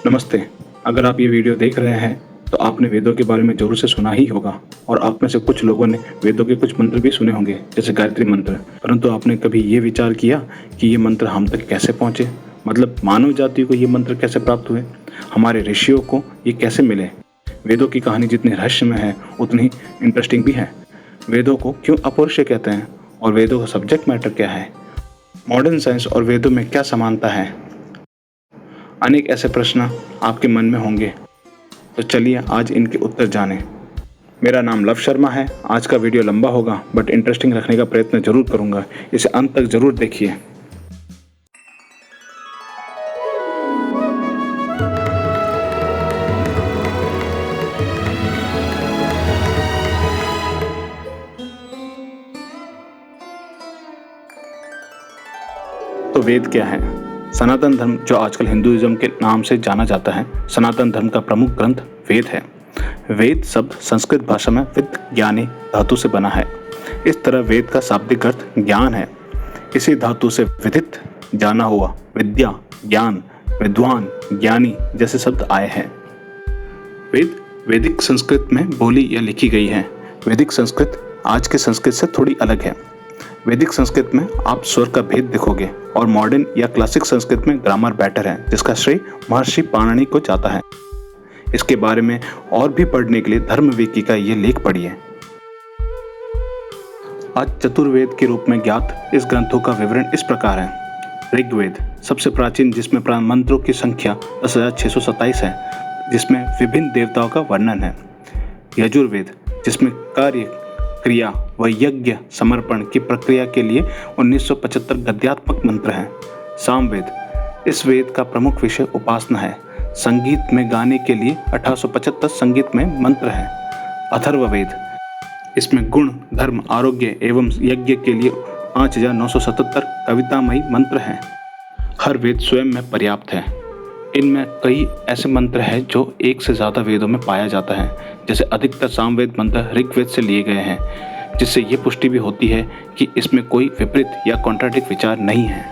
नमस्ते। अगर आप ये वीडियो देख रहे हैं तो आपने वेदों के बारे में ज़रूर से सुना ही होगा और आप में से कुछ लोगों ने वेदों के कुछ मंत्र भी सुने होंगे, जैसे गायत्री मंत्र। परंतु आपने कभी ये विचार किया कि ये मंत्र हम तक कैसे पहुँचे? मतलब मानव जाति को ये मंत्र कैसे प्राप्त हुए? हमारे ऋषियों को ये कैसे मिले? वेदों की कहानी जितनी रहस्यमय है उतनी ही इंटरेस्टिंग भी है। वेदों को क्यों अपौरुषेय कहते हैं और वेदों का सब्जेक्ट मैटर क्या है? मॉडर्न साइंस और वेदों में क्या समानता है? अनेक ऐसे प्रश्न आपके मन में होंगे, तो चलिए आज इनके उत्तर जानें। मेरा नाम लव शर्मा है। आज का वीडियो लंबा होगा बट इंटरेस्टिंग रखने का प्रयत्न जरूर करूंगा। इसे अंत तक जरूर देखिए। तो वेद क्या है? सनातन धर्म, जो आजकल हिंदुइज्म के नाम से जाना जाता है, सनातन धर्म का प्रमुख ग्रंथ वेद है। वेद शब्द संस्कृत भाषा में विद ज्ञानी धातु से बना है। इस तरह वेद का शाब्दिक अर्थ ज्ञान है। इसी धातु से विदित, जाना हुआ, विद्या, ज्ञान, विद्वान, ज्ञानी जैसे शब्द आए हैं। वेद वैदिक संस्कृत में बोली या लिखी गई है। वैदिक संस्कृत आज के संस्कृत से थोड़ी अलग है। वैदिक संस्कृत में आप स्वर का भेद देखोगे और मॉडर्न या क्लासिक संस्कृत में ग्रामर बेटर है, जिसका श्रेय महर्षि पाणिनि को जाता है। इसके बारे में और भी पढ़ने के लिए धर्मविकी का ये लेख पढ़िए। आज चतुर्वेद के रूप में ज्ञात इस ग्रंथों का विवरण इस प्रकार है। ऋग्वेद सबसे प्राचीन, जिसमें मंत्रों की संख्या 10,627 है, जिसमें विभिन्न देवताओं का वर्णन है। यजुर्वेद जिसमें कार्य, क्रिया व यज्ञ समर्पण की प्रक्रिया के लिए 1975 गद्यात्मक मंत्र हैं। सामवेद, इस वेद का प्रमुख विषय उपासना है। संगीत में गाने के लिए 1875 संगीत में मंत्र हैं। अथर्ववेद, इसमें गुण, धर्म, आरोग्य एवं यज्ञ के लिए 5,977 कवितामयी मंत्र हैं। हर वेद स्वयं में पर्याप्त है। इनमें कई ऐसे मंत्र हैं जो एक से ज़्यादा वेदों में पाया जाता है, जैसे अधिकतर सामवेद मंत्र ऋग्वेद से लिए गए हैं, जिससे ये पुष्टि भी होती है कि इसमें कोई विपरीत या कॉन्ट्राडिक्ट विचार नहीं है।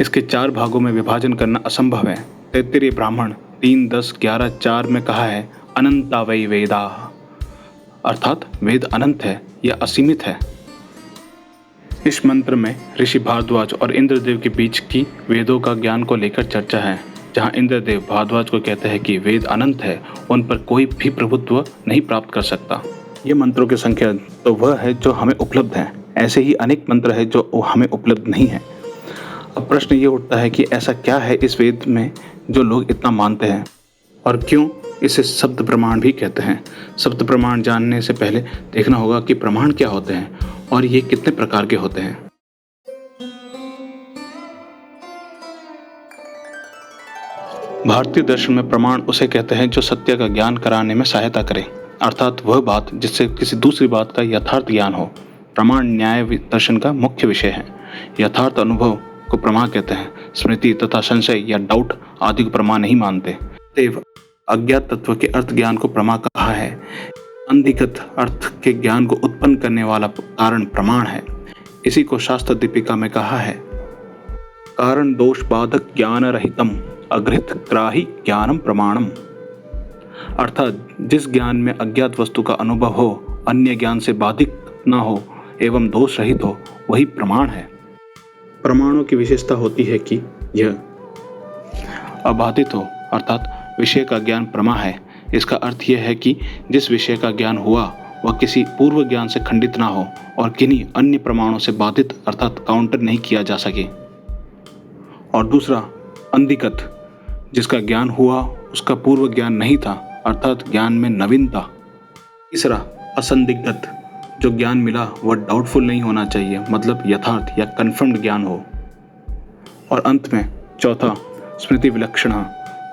इसके 4 भागों में विभाजन करना असंभव है। तैत्तिरीय ब्राह्मण 3, 10, 11, 4 में कहा है अनंता वै वेदा, अर्थात वेद अनंत है या असीमित है। इस मंत्र में ऋषि भारद्वाज और इंद्रदेव के बीच की वेदों का ज्ञान को लेकर चर्चा है, जहां इंद्रदेव भारद्वाज को कहते हैं कि वेद अनंत है, उन पर कोई भी प्रभुत्व नहीं प्राप्त कर सकता। ये मंत्रों की संख्या तो वह है जो हमें उपलब्ध है, ऐसे ही अनेक मंत्र है जो हमें उपलब्ध नहीं है। अब प्रश्न ये उठता है कि ऐसा क्या है इस वेद में जो लोग इतना मानते हैं, और क्यों इसे शब्द प्रमाण भी कहते हैं। शब्द प्रमाण जानने से पहले देखना होगा कि प्रमाण क्या होते हैं और ये कितने प्रकार के होते हैं। भारतीय दर्शन में प्रमाण उसे कहते हैं जो सत्य का ज्ञान कराने में सहायता करे, अर्थात वह बात जिससे किसी दूसरी बात का यथार्थ ज्ञान हो। प्रमाण न्याय दर्शन का मुख्य विषय है। यथार्थ अनुभव को प्रमाण कहते हैं। स्मृति तथा संशय या डाउट आदि को प्रमाण नहीं मानते। देव अज्ञात तत्व के अर्थ ज्ञान को प्रमा कहा है। अंधिगत अर्थ के ज्ञान को उत्पन्न करने वाला कारण प्रमाण है। इसी को शास्त्र दीपिका में कहा है, कारण दोष बाधक ज्ञान रहितम अग्रहित ग्राही ज्ञानम प्रमाणम, अर्थात जिस ज्ञान में अज्ञात वस्तु का अनुभव हो, अन्य ज्ञान से बाधित न हो एवं दोष रहित हो, वही प्रमाण है। प्रमाणों की विशेषता होती है कि यह अबाधित हो, अर्थात विषय का ज्ञान प्रमा है। इसका अर्थ यह है कि जिस विषय का ज्ञान हुआ वह किसी पूर्व ज्ञान से खंडित ना हो और किन्हीं अन्य प्रमाणों से बाधित अर्थात काउंटर नहीं किया जा सके। और दूसरा अंधिगत, जिसका ज्ञान हुआ उसका पूर्व ज्ञान नहीं था, अर्थात ज्ञान में नवीनता। तीसरा असंदिग्ध, जो ज्ञान मिला वह डाउटफुल नहीं होना चाहिए, मतलब यथार्थ या कन्फर्म्ड ज्ञान हो। और अंत में चौथा स्मृति विलक्षणा,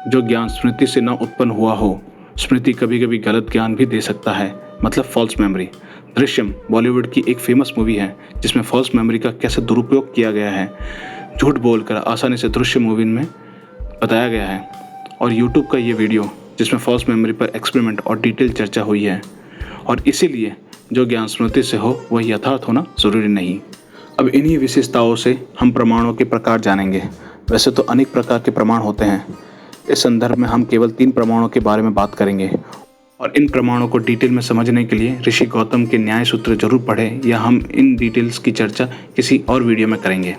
जो ज्ञान स्मृति से न उत्पन्न हुआ हो। स्मृति कभी कभी गलत ज्ञान भी दे सकता है, मतलब फॉल्स मेमोरी। दृश्यम बॉलीवुड की एक फेमस मूवी है जिसमें फॉल्स मेमोरी का कैसे दुरुपयोग किया गया है, झूठ बोलकर आसानी से दृश्य मूवी में बताया गया है। और यूट्यूब का ये वीडियो जिसमें फॉल्स मेमोरी पर एक्सपेरिमेंट और डिटेल चर्चा हुई है। और इसीलिए जो ज्ञान स्मृति से हो वह यथार्थ होना जरूरी नहीं। अब इन्हीं विशेषताओं से हम प्रमाणों के प्रकार जानेंगे। वैसे तो अनेक प्रकार के प्रमाण होते हैं। इस संदर्भ में हम केवल 3 प्रमाणों के बारे में बात करेंगे और इन प्रमाणों को डिटेल में समझने के लिए ऋषि गौतम के न्याय सूत्र जरूर पढ़ें या हम इन डिटेल्स की चर्चा किसी और वीडियो में करेंगे।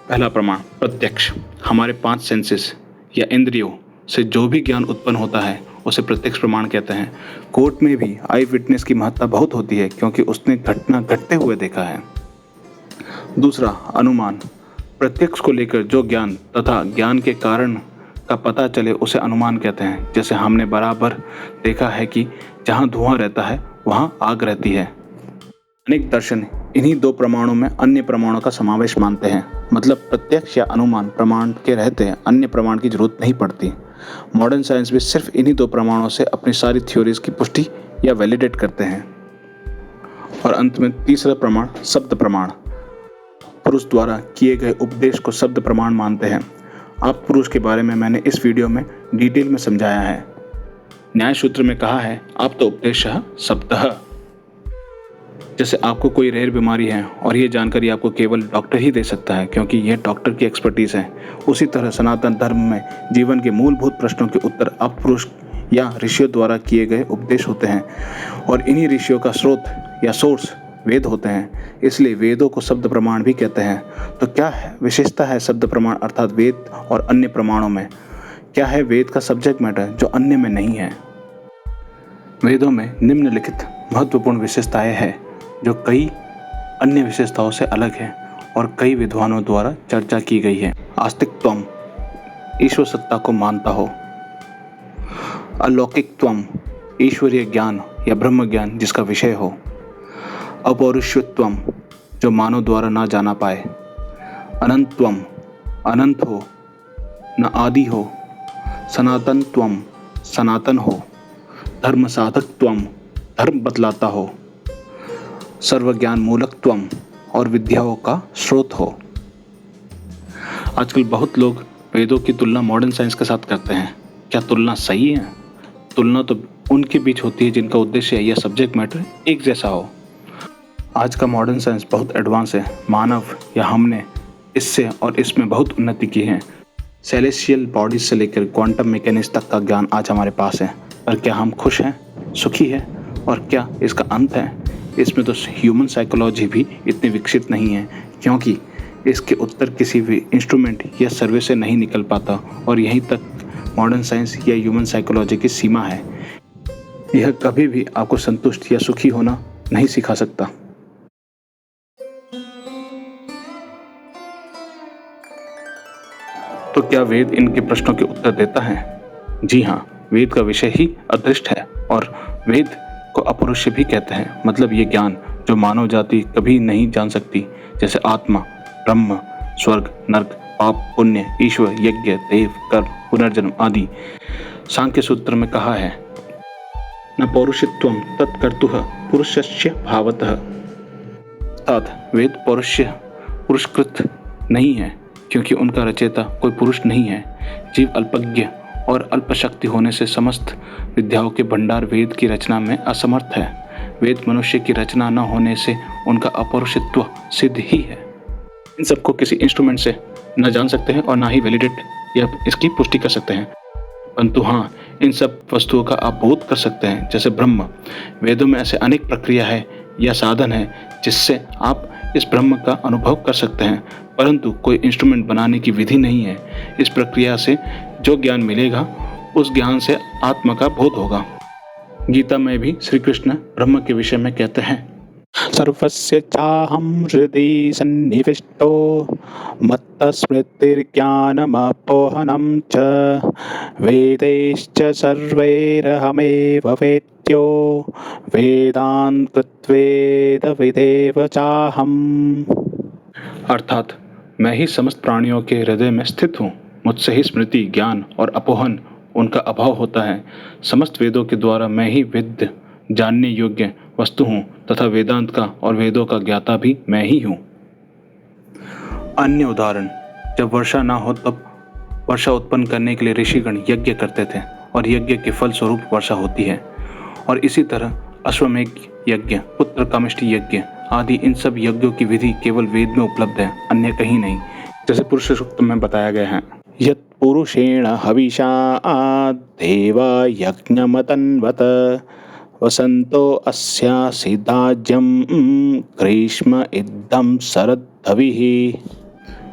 पहला प्रमाण, प्रत्यक्ष। हमारे 5 सेंसेस या इंद्रियों से जो भी ज्ञान उत्पन्न होता है उसे प्रत्यक्ष प्रमाण कहते हैं। कोर्ट में भी आई विटनेस की महत्ता बहुत होती है क्योंकि उसने घटना घटते हुए देखा है। दूसरा, अनुमान। प्रत्यक्ष को लेकर जो ज्ञान तथा ज्ञान के कारण का पता चले उसे अनुमान कहते हैं। जैसे हमने बराबर देखा है कि जहाँ धुआं रहता है वहाँ आग रहती है। अनेक दर्शन इन्हीं 2 प्रमाणों में अन्य प्रमाणों का समावेश मानते हैं। मतलब प्रत्यक्ष या अनुमान प्रमाण के रहते अन्य प्रमाण की जरूरत नहीं पड़ती। मॉडर्न साइंस भी सिर्फ इन्हीं 2 प्रमाणों से अपनी सारी थ्योरीज की पुष्टि या वैलिडेट करते हैं। और अंत में तीसरा प्रमाण, शब्द प्रमाण। पुरुष द्वारा किए गए उपदेश को शब्द प्रमाण मानते हैं। आप पुरुष के बारे में मैंने इस वीडियो में डिटेल में समझाया है। न्याय सूत्र में कहा है, आप तो उपदेशः शब्दः। जैसे आपको कोई रेयर बीमारी है और ये जानकारी आपको केवल डॉक्टर ही दे सकता है क्योंकि यह डॉक्टर की एक्सपर्टीज है, उसी तरह सनातन धर्म में जीवन के मूलभूत प्रश्नों के उत्तर आप पुरुष या ऋषियों द्वारा किए गए उपदेश होते हैं और इन्हीं ऋषियों का स्रोत या सोर्स वेद होते हैं। इसलिए वेदों को शब्द प्रमाण भी कहते हैं। तो क्या है विशेषता है शब्द प्रमाण अर्थात वेद और अन्य प्रमाणों में? क्या है वेद का सब्जेक्ट मैटर जो अन्य में नहीं है? वेदों में निम्नलिखित महत्वपूर्ण विशेषताएं हैं जो कई अन्य विशेषताओं से अलग है और कई विद्वानों द्वारा चर्चा की गई है। आस्तिकत्वम, ईश्वर सत्ता को मानता हो। अलौकिकत्वम, ईश्वरीय ज्ञान या ब्रह्म ज्ञान जिसका विषय हो। अपौरुषत्वम, जो मानव द्वारा ना जाना पाए। अनंतत्वम, अनंत हो न आदि हो। सनातनत्वम, सनातन हो। धर्म साधकत्वम, धर्म बतलाता हो। सर्वज्ञान मूलकत्वम, और विद्याओं का स्रोत हो। आजकल बहुत लोग वेदों की तुलना मॉडर्न साइंस के साथ करते हैं। क्या तुलना सही है? तुलना तो उनके बीच होती है जिनका उद्देश्य या सब्जेक्ट मैटर एक जैसा हो। आज का मॉडर्न साइंस बहुत एडवांस है। मानव या हमने इससे और इसमें बहुत उन्नति की है। सेलेस्टियल बॉडीज से लेकर क्वांटम मैकेनिक्स तक का ज्ञान आज हमारे पास है। पर क्या हम खुश हैं, सुखी हैं? और क्या इसका अंत है? इसमें तो ह्यूमन साइकोलॉजी भी इतनी विकसित नहीं है क्योंकि इसके उत्तर किसी भी इंस्ट्रूमेंट या सर्वे से नहीं निकल पाता और यहीं तक मॉडर्न साइंस या ह्यूमन साइकोलॉजी की सीमा है। यह कभी भी आपको संतुष्ट या सुखी होना नहीं सिखा सकता। तो क्या वेद इनके प्रश्नों के उत्तर देता है? जी हाँ, वेद का विषय ही अदृष्ट है और वेद को अपौरुष भी कहते हैं। मतलब ये ज्ञान जो मानव जाति कभी नहीं जान सकती, जैसे आत्मा, ब्रह्म, स्वर्ग, नरक, पाप, पुण्य, ईश्वर, यज्ञ, देव, कर्म, पुनर्जन्म आदि। सांख्य सूत्र में कहा है, न पौरुषत्वम तत्कर्तुः पुरुषस्य भावतः। अर्थात वेद पौरुष्य पुरुषकृत नहीं है क्योंकि उनका रचयिता कोई पुरुष नहीं है। जीव अल्पज्ञ और अल्पशक्ति होने से समस्त विद्याओं के भंडार वेद की रचना में असमर्थ है। वेद मनुष्य की रचना न होने से उनका अपौरुषत्व सिद्ध ही है। इन सबको किसी इंस्ट्रूमेंट से न जान सकते हैं और ना ही वैलिडेट या इसकी पुष्टि कर सकते हैं, परंतु हाँ, इन सब वस्तुओं का आप बोध कर सकते हैं। जैसे ब्रह्म, वेदों में ऐसे अनेक प्रक्रिया है या साधन है जिससे आप इस ब्रह्म का अनुभव कर सकते हैं, परंतु कोई इंस्ट्रूमेंट बनाने की विधि नहीं है। इस प्रक्रिया से जो ज्ञान मिलेगा उस ज्ञान से आत्मा का बोध होगा। गीता में भी श्री कृष्ण ब्रह्म के विषय में कहते हैं, सर्वस्य चाहं हृदि सन्निविष्टो मत्तस्मृतिर्ज्ञानमपोहनं च वेदैश्च सर्वैरहमेव वेद्यो वेदान्तकृत्वेदविदेव चाहम्। अर्थात मैं ही समस्त प्राणियों के हृदय में स्थित हूँ। मुझसे ही स्मृति, ज्ञान और अपोहन उनका अभाव होता है। समस्त वेदों के द्वारा मैं ही विद्य, जानने योग्य वस्तु हूँ तथा वेदांत का और वेदों का ज्ञाता भी मैं ही हूँ। अन्य उदाहरण, जब वर्षा ना हो तब वर्षा उत्पन्न करने के लिए ऋषिगण यज्ञ करते थे और यज्ञ के फल स्वरूप वर्षा होती है। और इसी तरह अश्वमेघ यज्ञ, पुत्र कामिष्टि यज्ञ आदि इन सब यज्ञों की विधि केवल वेद में उपलब्ध है, अन्य कहीं नहीं। जैसे पुरुष सूक्त में बताया गया है, यत् पुरुषेण हविषा देवा यज्ञमतन्वत वसंतो अस्यासि दाज्यम ग्रीष्म इदं शरद्धविः।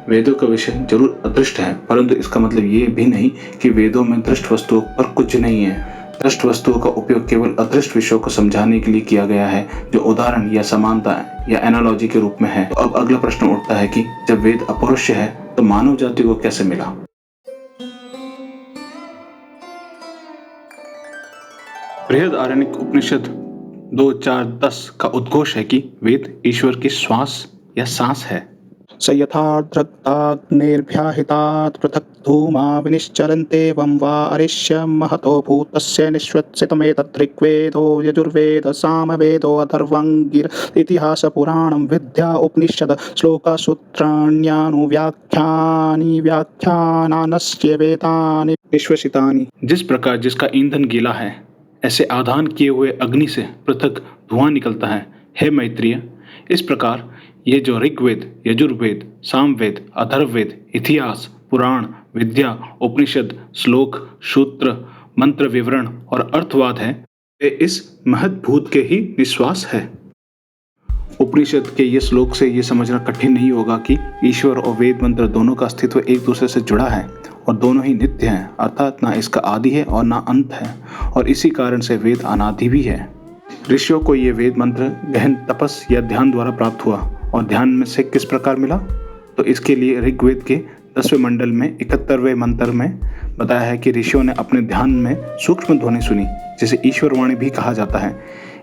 वेदों का विषय जरूर अदृष्ट है, परंतु इसका मतलब ये भी नहीं कि वेदों में दृष्ट वस्तुओं पर कुछ नहीं है। दृष्ट वस्तुओं का उपयोग केवल अदृष्ट विषयों को समझाने के लिए किया गया है, जो उदाहरण या समानता या एनालॉजी के रूप में है। तो अब अगला प्रश्न उठता है कि जब वेद अपौरुष है तो मानव जाति को कैसे मिला। बृहदारण्यक उपनिषद 2:4-10 का उद्घोष है कि वेद ईश्वर की श्वास या सांस है। स यथार्द्रक्ताग्नेर्भ्याहितात् पृथक् धूमा विनिश्चरन्तेवं वा अरिष्य महतो भूतस्य निश्वसितमेतत् ऋग्वेदो यजुर्वेद सामवेदो अथर्वङ्गिर इतिहास पुराणं विद्या उपनिषद श्लोकसूत्राण्यनुव्याख्यानि व्याख्यानानस्य वेदानि निश्वसितानि। जिस प्रकार जिसका ईंधन गीला है, ऐसे आधान किए हुए अग्नि से पृथक धुआं निकलता है। हे मैत्रेय, इस प्रकार ये जो ऋग्वेद, यजुर्वेद, सामवेद, अथर्ववेद, इतिहास, पुराण, विद्या, उपनिषद, श्लोक, सूत्र, मंत्र विवरण और अर्थवाद है, वे इस महद्भूत के ही निश्वास है। उपनिषद के ये श्लोक से ये समझना कठिन नहीं होगा कि ईश्वर और वेद मंत्र दोनों का अस्तित्व एक दूसरे से जुड़ा है और दोनों ही नित्य हैं, अर्थात ना इसका आदि है और ना अंत है, और इसी कारण से वेद अनादि भी है। ऋषियों को ये वेद मंत्र गहन तपस या ध्यान द्वारा प्राप्त हुआ, और ध्यान में से किस प्रकार मिला, तो इसके लिए ऋग्वेद के 10वें मंडल में 71वें मंत्र में बताया है कि ऋषियों ने अपने ध्यान में सूक्ष्म ध्वनि सुनी, जिसे ईश्वर वाणी भी कहा जाता है।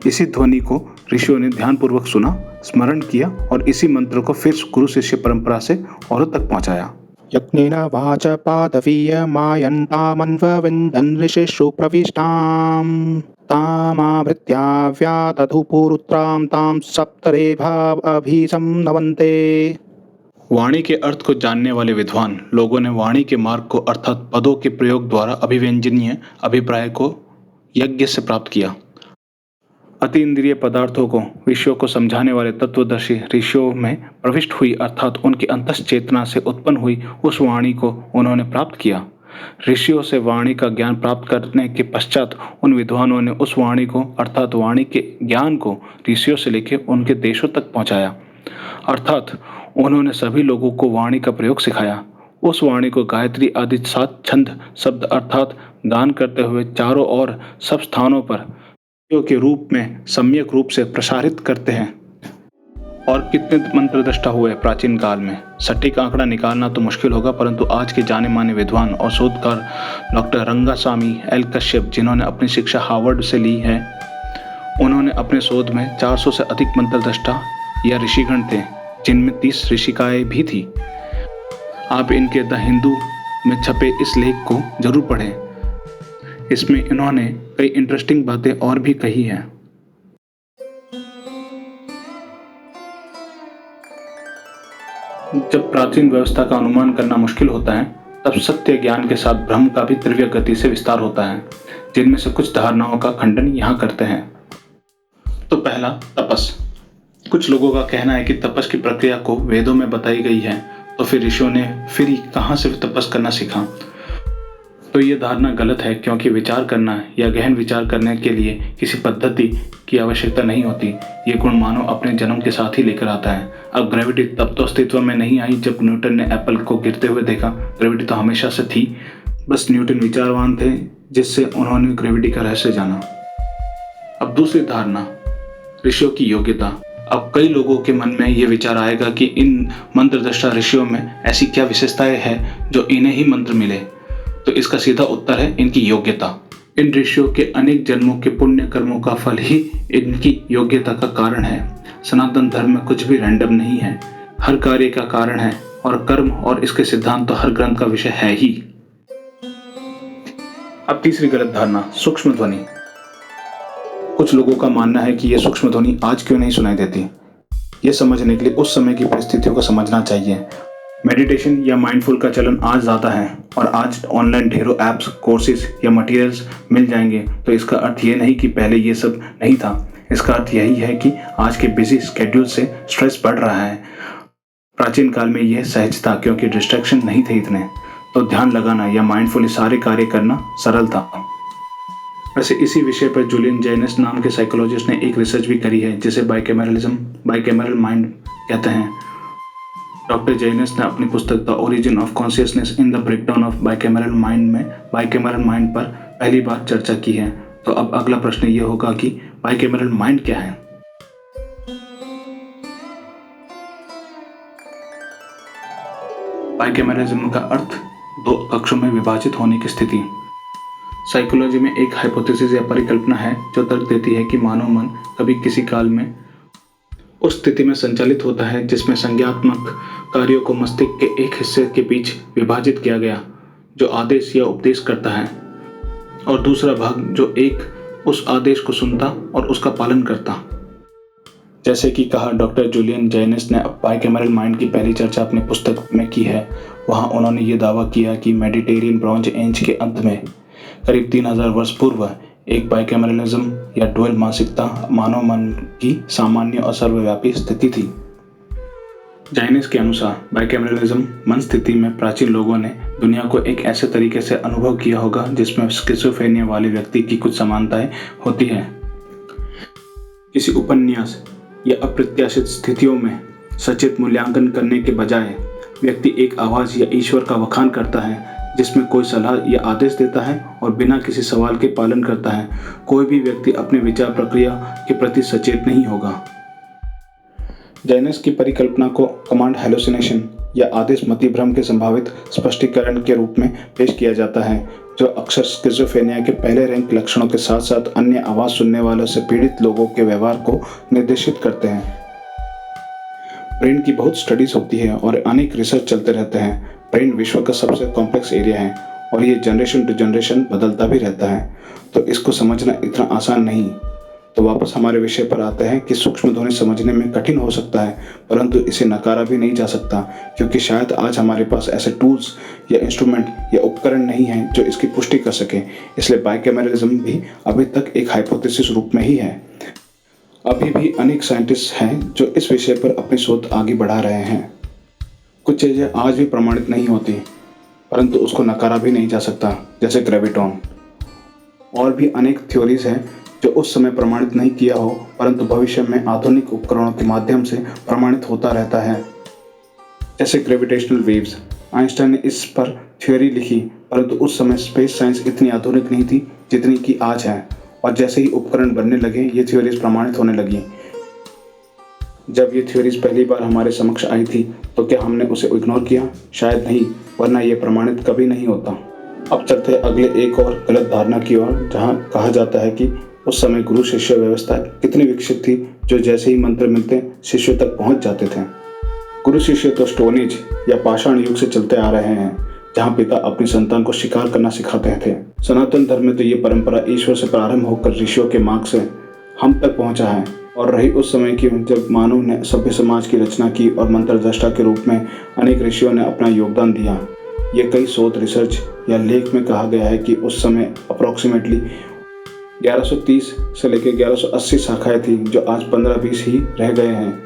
इसी ध्वनि को ऋषियों ने ध्यानपूर्वक सुना, स्मरण किया और इसी मंत्र को फिर गुरु शिष्य परंपरा से औरों तक पहुंचाया। यज्ञेन वाच पादवीय मायन्तामन्वविन्दन् ऋषिषु प्रविष्टाम् तामाभृत्या व्यातधुपुरुत्रां तां सप्तरेभाभिसं नवन्ते। वाणी के अर्थ को जानने वाले विद्वान लोगों ने वाणी के मार्ग को अर्थात पदों के प्रयोग द्वारा अभिव्यंजनीय अभिप्राय को यज्ञ से प्राप्त किया। अति इंद्रिय पदार्थों को विषयों को समझाने वाले तत्वदर्शी ऋषियों में प्रविष्ट हुई, अर्थात उनकी अंतश्चेतना से उत्पन्न हुई उस वाणी को उन्होंने प्राप्त किया। ऋषियों से वाणी का ज्ञान प्राप्त करने के पश्चात उन विद्वानों ने उस वाणी को अर्थात वाणी के ज्ञान को ऋषियों से लेकर उनके देशों तक पहुंचाया, अर्थात उन्होंने सभी लोगों को वाणी का प्रयोग सिखाया। उस वाणी को गायत्री आदि 7 छंद शब्द अर्थात गान करते हुए चारों ओर सब स्थानों पर के रूप में सम्यक रूप से प्रसारित करते हैं। और कितने मंत्र दृष्टा हुए प्राचीन काल में, सटीक आंकड़ा निकालना तो मुश्किल होगा, परंतु आज के जाने माने विद्वान और शोधकार डॉक्टर रंगास्वामी एल कश्यप, जिन्होंने अपनी शिक्षा हार्वर्ड से ली है, उन्होंने अपने शोध में 400 से अधिक मंत्र दृष्टा या ऋषिगण थे, जिनमें 30 ऋषिकाएं भी थी। आप इनके द हिंदू में छपे इस लेख को जरूर पढ़ें। इसमें इन्होंने कई इंटरेस्टिंग बातें और भी कही हैं। जब प्राचीन व्यवस्था का अनुमान करना मुश्किल होता है, तब सत्य ज्ञान के साथ भ्रम का भी तीव्र गति से विस्तार होता है, जिनमें से कुछ धारणाओं का खंडन यहाँ करते हैं। तो पहला, तपस। कुछ लोगों का कहना है कि तपस की प्रक्रिया को वेदों में बताई गई है, तो फिर ऋषियों ने फिर कहाँ से तपस करना सीखा। तो ये धारणा गलत है, क्योंकि विचार करना या गहन विचार करने के लिए किसी पद्धति की आवश्यकता नहीं होती। ये गुण मानव अपने जन्म के साथ ही लेकर आता है। अब ग्रेविटी तब तो अस्तित्व में नहीं आई जब न्यूटन ने एप्पल को गिरते हुए देखा। ग्रेविटी तो हमेशा से थी, बस न्यूटन विचारवान थे, जिससे उन्होंने ग्रेविटी का रहस्य जाना। अब दूसरी धारणा, ऋषियों की योग्यता। अब कई लोगों के मन में ये विचार आएगा कि इन मंत्रदृष्टा ऋषियों में ऐसी क्या विशेषताएं हैं जो इन्हें ही मंत्र मिले। तो इसका सीधा उत्तर है इनकी योग्यता। इन ऋषियों के अनेक जन्मों के पुण्य कर्मों का फल ही इनकी योग्यता का कारण है। सनातन धर्म में कुछ भी रैंडम नहीं है, हर कार्य का कारण है, और कर्म और इसके सिद्धांत तो हर ग्रंथ का विषय है ही। अब तीसरी गलत धारणा, सूक्ष्म ध्वनि। कुछ लोगों का मानना है कि यह सूक्ष्म ध्वनि आज क्यों नहीं सुनाई देती। यह समझने के लिए उस समय की परिस्थितियों को समझना चाहिए। मेडिटेशन या माइंडफुल का चलन आज ज़्यादा है और आज ऑनलाइन ढेरों ऐप्स, कोर्सेज या मटेरियल्स मिल जाएंगे, तो इसका अर्थ ये नहीं कि पहले ये सब नहीं था। इसका अर्थ यही है कि आज के बिजी स्केड्यूल से स्ट्रेस बढ़ रहा है। प्राचीन काल में यह सहज था क्योंकि डिस्ट्रैक्शन नहीं थे इतने। तो ध्यान लगाना या माइंडफुली सारे कार्य करना सरल था। वैसे इसी विषय पर जूलियन जैनस नाम के साइकोलॉजिस्ट ने एक रिसर्च भी करी है जिसे बाइकैमरल माइंड कहते हैं। डॉक्टर जैनस ने अपनी पुस्तक the origin of consciousness in the breakdown of bicameral mind में बाइकैमरल माइंड पर पहली बार चर्चा की है। तो अब अगला प्रश्न ये होगा कि बाइकैमरल माइंड क्या है। बाइकैमरलिज्म का अर्थ दो कक्षों में विभाजित होने की स्थिति। साइकोलॉजी में एक हाइपोथेसिस या परिकल्पना है जो तर्क देती है कि मानव मन कभी किसी काल में उस स्थिति में संचालित होता है जिसमें संज्ञात्मक कार्यों को मस्तिष्क के एक हिस्से के बीच विभाजित किया गया जो आदेश या उपदेश करता है, और दूसरा भाग जो एक उस आदेश को सुनता और उसका पालन करता। जैसे कि कहा डॉक्टर जूलियन जैनस ने बाइकैमरल माइंड की पहली चर्चा अपनी पुस्तक में की है। वहाँ उन्होंने ये दावा किया कि मेडिटेरियन ब्रॉन्ज एज के अंत में करीब 3000 वर्ष पूर्व एक बाइकैमरलिज्म या डुअल मानसिकता मानव मन की सामान्य और सर्वव्यापी स्थिति थी। जैनस के अनुसार बाइकैमरलिज्म मन स्थिति में प्राचीन लोगों ने दुनिया को एक ऐसे तरीके से अनुभव किया होगा जिसमें स्किज़ोफ्रेनिया वाले व्यक्ति की कुछ समानताएं होती हैं। किसी उपन्यास या अप्रत्याशित स्थितियों में सचेत मूल्यांकन करने के बजाय व्यक्ति एक आवाज़ या ईश्वर का वखान करता है जिसमें कोई सलाह या आदेश देता है और बिना किसी सवाल के पालन करता है। कोई भी व्यक्ति अपने विचार प्रक्रिया के प्रति सचेत नहीं होगा। जैनस की परिकल्पना को कमांड हेलुसिनेशन या आदेश मति भ्रम के संभावित स्पष्टीकरण के रूप में पेश किया जाता है, जो अक्सर स्किज़ोफ्रेनिया के पहले रैंक लक्षणों के साथ साथ अन्य आवाज़ सुनने वालों से पीड़ित लोगों के व्यवहार को निर्देशित करते हैं। ब्रेन की बहुत स्टडीज होती है और अनेक रिसर्च चलते रहते हैं। ब्रेन विश्व का सबसे कॉम्प्लेक्स एरिया है और ये जनरेशन टू जनरेशन बदलता भी रहता है, तो इसको समझना इतना आसान नहीं। तो वापस हमारे विषय पर आते हैं कि सूक्ष्म ध्वनि समझने में कठिन हो सकता है, परंतु इसे नकारा भी नहीं जा सकता, क्योंकि शायद आज हमारे पास ऐसे टूल्स या इंस्ट्रूमेंट या उपकरण नहीं हैं जो इसकी पुष्टि कर सके। इसलिए बाइकैमरलिज्म भी अभी तक एक हाइपोथेसिस रूप में ही है। अभी भी अनेक साइंटिस्ट हैं जो इस विषय पर अपनी शोध आगे बढ़ा रहे हैं। कुछ चीज़ें आज भी प्रमाणित नहीं होती, परंतु उसको नकारा भी नहीं जा सकता, जैसे ग्रेविटॉन। और भी अनेक थ्योरीज हैं जो उस समय प्रमाणित नहीं किया हो, परंतु भविष्य में आधुनिक उपकरणों के माध्यम से प्रमाणित होता रहता है, जैसे ग्रेविटेशनल वेव्स। आइंस्टाइन ने इस पर थ्योरी लिखी, परंतु उस समय स्पेस साइंस इतनी आधुनिक नहीं थी जितनी कि आज है, और जैसे ही उपकरण बनने लगे ये थ्योरीज प्रमाणित होने लगी। जब ये थ्योरीज पहली बार हमारे समक्ष आई थी तो क्या हमने उसे इग्नोर किया? शायद नहीं, वरना ये प्रमाणित कभी नहीं होता। अब चलते अगले एक और गलत धारणा की ओर, जहाँ कहा जाता है कि उस समय गुरु शिष्य व्यवस्था कितनी विकसित थी जो जैसे ही मंत्र मिलते शिष्यों तक पहुंच जाते थे। गुरु शिष्य तो स्टोन एज या पाषाण युग से चलते आ रहे हैं, जहाँ पिता अपनी संतान को शिकार करना सिखाते थे। सनातन धर्म में तो ये परंपरा ईश्वर से प्रारंभ होकर ऋषियों के मार्ग से हम तक पहुंचा है, और रही उस समय की जब मानव ने सभ्य समाज की रचना की और मंत्र दृष्टा के रूप में अनेक ऋषियों ने अपना योगदान दिया। ये कई शोध, रिसर्च या लेख में कहा गया है कि उस समय अप्रोक्सीमेटली 1130 से लेकर 1180 शाखाएं थी, जो आज 15-20 ही रह गए हैं,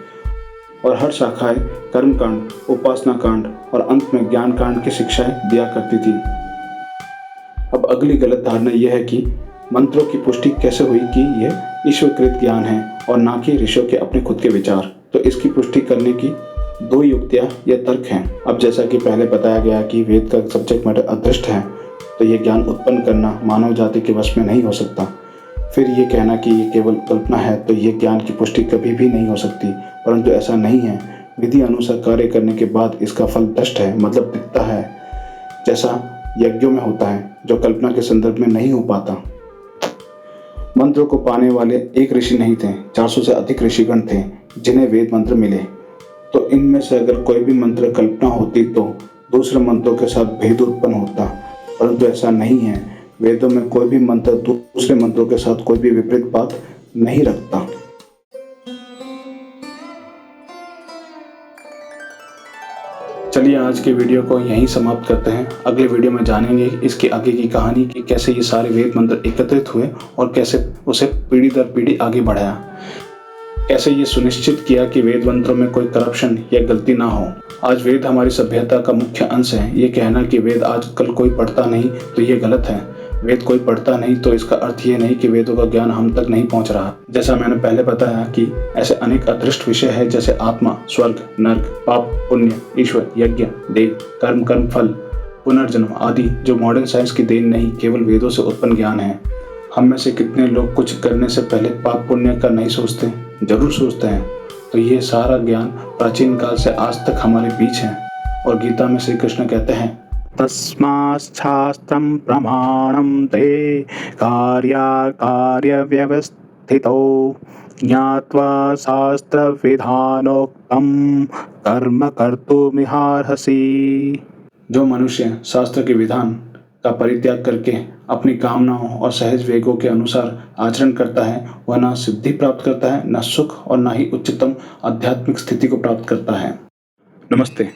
और हर शाखाएं कर्मकांड, उपासना कांड और अंत में ज्ञान कांड की शिक्षाएं दिया करती थी। अब अगली गलत धारणा यह है कि मंत्रों की पुष्टि कैसे हुई कि यह ईश्वरकृत ज्ञान है और ना कि ऋषियों के अपने खुद के विचार। तो इसकी पुष्टि करने की दो युक्तियां या तर्क हैं। अब जैसा कि पहले बताया गया कि वेद का सब्जेक्ट मैटर अदृष्ट है, तो यह ज्ञान उत्पन्न करना मानव जाति के वश में नहीं हो सकता। फिर ये कहना कि ये केवल कल्पना है, तो ये ज्ञान की पुष्टि कभी भी नहीं हो सकती, परंतु ऐसा नहीं है। विधि अनुसार कार्य करने के बाद इसका फल दृष्ट है, मतलब दिखता है, जैसा यज्ञों में होता है, जो कल्पना के संदर्भ में नहीं हो पाता। मंत्रों को पाने वाले एक ऋषि नहीं थे, 400 से अधिक ऋषिगण थे जिन्हें वेद मंत्र मिले। तो इनमें से अगर कोई भी मंत्र कल्पना होती तो दूसरे मंत्रों के साथ भेद उत्पन्न होता, परंतु ऐसा नहीं है। वेदों में कोई भी मंत्र दूसरे मंत्रों के साथ कोई भी विपरीत बात नहीं रखता। चलिए आज के वीडियो को यहीं समाप्त करते हैं। अगले वीडियो में जानेंगे इसके आगे की कहानी कि कैसे ये सारे वेद मंत्र एकत्रित हुए और कैसे उसे पीढ़ी दर पीढ़ी आगे बढ़ाया। कैसे ये सुनिश्चित किया कि वेद मंत्रों में कोई करप्शन या गलती ना हो। आज वेद हमारी सभ्यता का मुख्य अंश है। ये कहना कि वेद आजकल कोई पढ़ता नहीं तो ये गलत है। वेद कोई पढ़ता नहीं तो इसका अर्थ ये नहीं कि वेदों का ज्ञान हम तक नहीं पहुंच रहा। जैसा मैंने पहले बताया कि ऐसे अनेक अदृष्ट विषय है जैसे आत्मा, स्वर्ग, नर्क, पाप, पुण्य, ईश्वर, यज्ञ, देव, कर्म फल, पुनर्जन्म आदि जो मॉडर्न साइंस की देन नहीं, केवल वेदों से उत्पन्न ज्ञान है। हम में से कितने लोग कुछ करने से पहले पाप पुण्य का नहीं सोचते? जरूर सोचते हैं। तो ये सारा ज्ञान प्राचीन काल से आज तक हमारे बीच है। और गीता में श्री कृष्ण कहते हैं, तस्माच्छास्त्रं प्रमाणं ते कार्याकार्य व्यवस्थितो ज्ञात्वा शास्त्र विधानोक्तं कर्म कर्तुमिहार्हसि। जो मनुष्य शास्त्र के विधान का परित्याग करके अपनी कामनाओं और सहज वेगों के अनुसार आचरण करता है, वह न सिद्धि प्राप्त करता है, न सुख और न ही उच्चतम आध्यात्मिक स्थिति को प्राप्त करता है। नमस्ते।